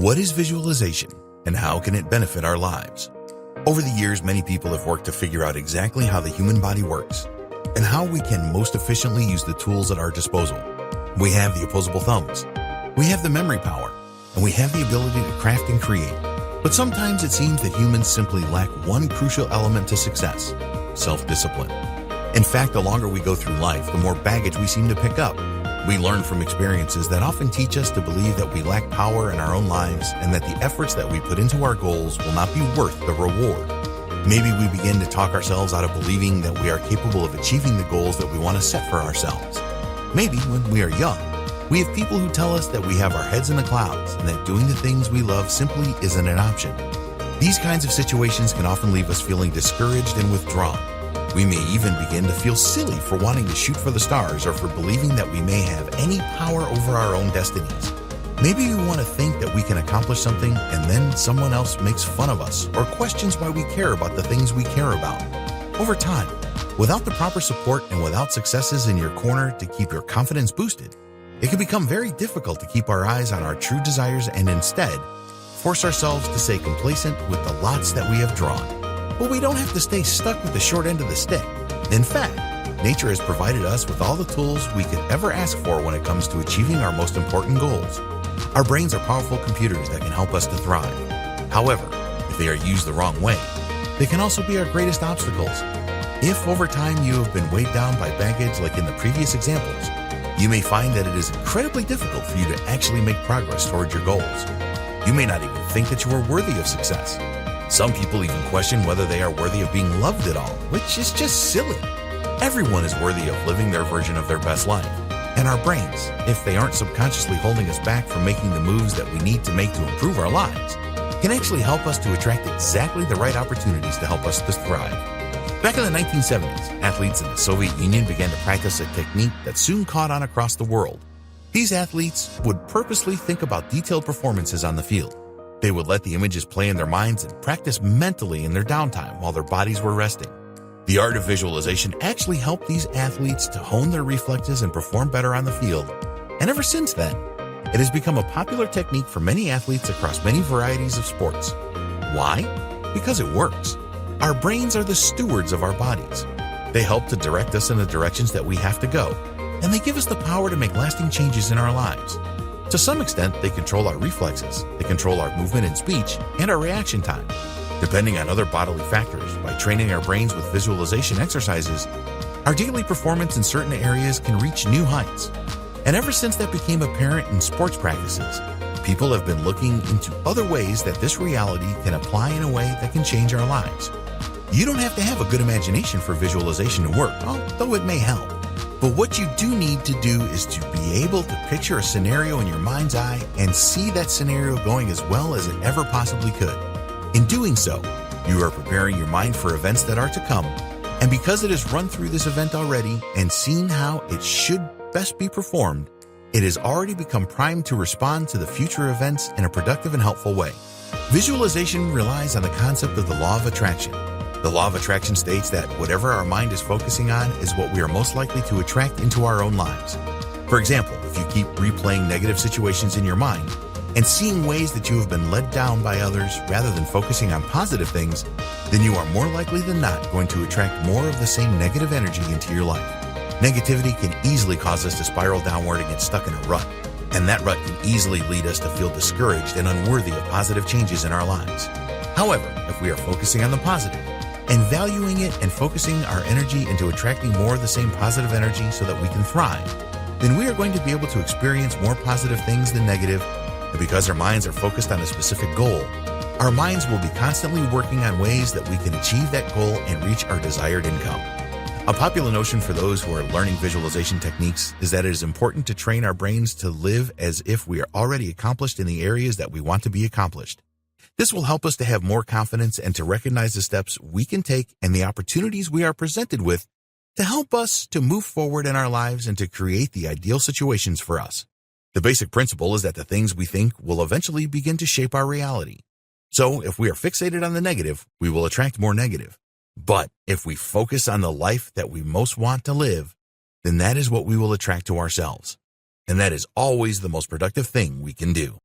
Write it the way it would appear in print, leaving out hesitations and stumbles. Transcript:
What is visualization, and how can it benefit our lives? Over the years, many people have worked to figure out exactly how the human body works and how we can most efficiently use the tools at our disposal. We have the opposable thumbs, we have the memory power, and we have the ability to craft and create. But sometimes it seems that humans simply lack one crucial element to success: self-discipline. In fact, the longer we go through life, the more baggage we seem to pick up. We learn from experiences that often teach us to believe that we lack power in our own lives and that the efforts that we put into our goals will not be worth the reward. Maybe we begin to talk ourselves out of believing that we are capable of achieving the goals that we want to set for ourselves. Maybe when we are young, we have people who tell us that we have our heads in the clouds and that doing the things we love simply isn't an option. These kinds of situations can often leave us feeling discouraged and withdrawn. We may even begin to feel silly for wanting to shoot for the stars or for believing that we may have any power over our own destinies. Maybe we want to think that we can accomplish something and then someone else makes fun of us or questions why we care about the things we care about. Over time, without the proper support and without successes in your corner to keep your confidence boosted, it can become very difficult to keep our eyes on our true desires and instead force ourselves to stay complacent with the lots that we have drawn. But we don't have to stay stuck with the short end of the stick. In fact, nature has provided us with all the tools we could ever ask for when it comes to achieving our most important goals. Our brains are powerful computers that can help us to thrive. However, if they are used the wrong way, they can also be our greatest obstacles. If over time you have been weighed down by baggage like in the previous examples, you may find that it is incredibly difficult for you to actually make progress toward your goals. You may not even think that you are worthy of success. Some people even question whether they are worthy of being loved at all, which is just silly. Everyone is worthy of living their version of their best life. And our brains, if they aren't subconsciously holding us back from making the moves that we need to make to improve our lives, can actually help us to attract exactly the right opportunities to help us to thrive. Back in the 1970s, athletes in the Soviet Union began to practice a technique that soon caught on across the world. These athletes would purposely think about detailed performances on the field. They would let the images play in their minds and practice mentally in their downtime while their bodies were resting. The art of visualization actually helped these athletes to hone their reflexes and perform better on the field. And ever since then, it has become a popular technique for many athletes across many varieties of sports. Why? Because it works. Our brains are the stewards of our bodies. They help to direct us in the directions that we have to go, and they give us the power to make lasting changes in our lives. To some extent, they control our reflexes, they control our movement and speech, and our reaction time. Depending on other bodily factors, by training our brains with visualization exercises, our daily performance in certain areas can reach new heights. And ever since that became apparent in sports practices, people have been looking into other ways that this reality can apply in a way that can change our lives. You don't have to have a good imagination for visualization to work, although it may help. But what you do need to do is to be able to picture a scenario in your mind's eye and see that scenario going as well as it ever possibly could. In doing so, you are preparing your mind for events that are to come, and because it has run through this event already and seen how it should best be performed, it has already become primed to respond to the future events in a productive and helpful way. Visualization relies on the concept of the law of attraction. The law of attraction states that whatever our mind is focusing on is what we are most likely to attract into our own lives. For example, if you keep replaying negative situations in your mind and seeing ways that you have been led down by others rather than focusing on positive things, then you are more likely than not going to attract more of the same negative energy into your life. Negativity can easily cause us to spiral downward and get stuck in a rut, and that rut can easily lead us to feel discouraged and unworthy of positive changes in our lives. However, if we are focusing on the positive, and valuing it and focusing our energy into attracting more of the same positive energy so that we can thrive, then we are going to be able to experience more positive things than negative. And because our minds are focused on a specific goal, our minds will be constantly working on ways that we can achieve that goal and reach our desired income. A popular notion for those who are learning visualization techniques is that it is important to train our brains to live as if we are already accomplished in the areas that we want to be accomplished. This will help us to have more confidence and to recognize the steps we can take and the opportunities we are presented with to help us to move forward in our lives and to create the ideal situations for us. The basic principle is that the things we think will eventually begin to shape our reality. So if we are fixated on the negative, we will attract more negative. But if we focus on the life that we most want to live, then that is what we will attract to ourselves. And that is always the most productive thing we can do.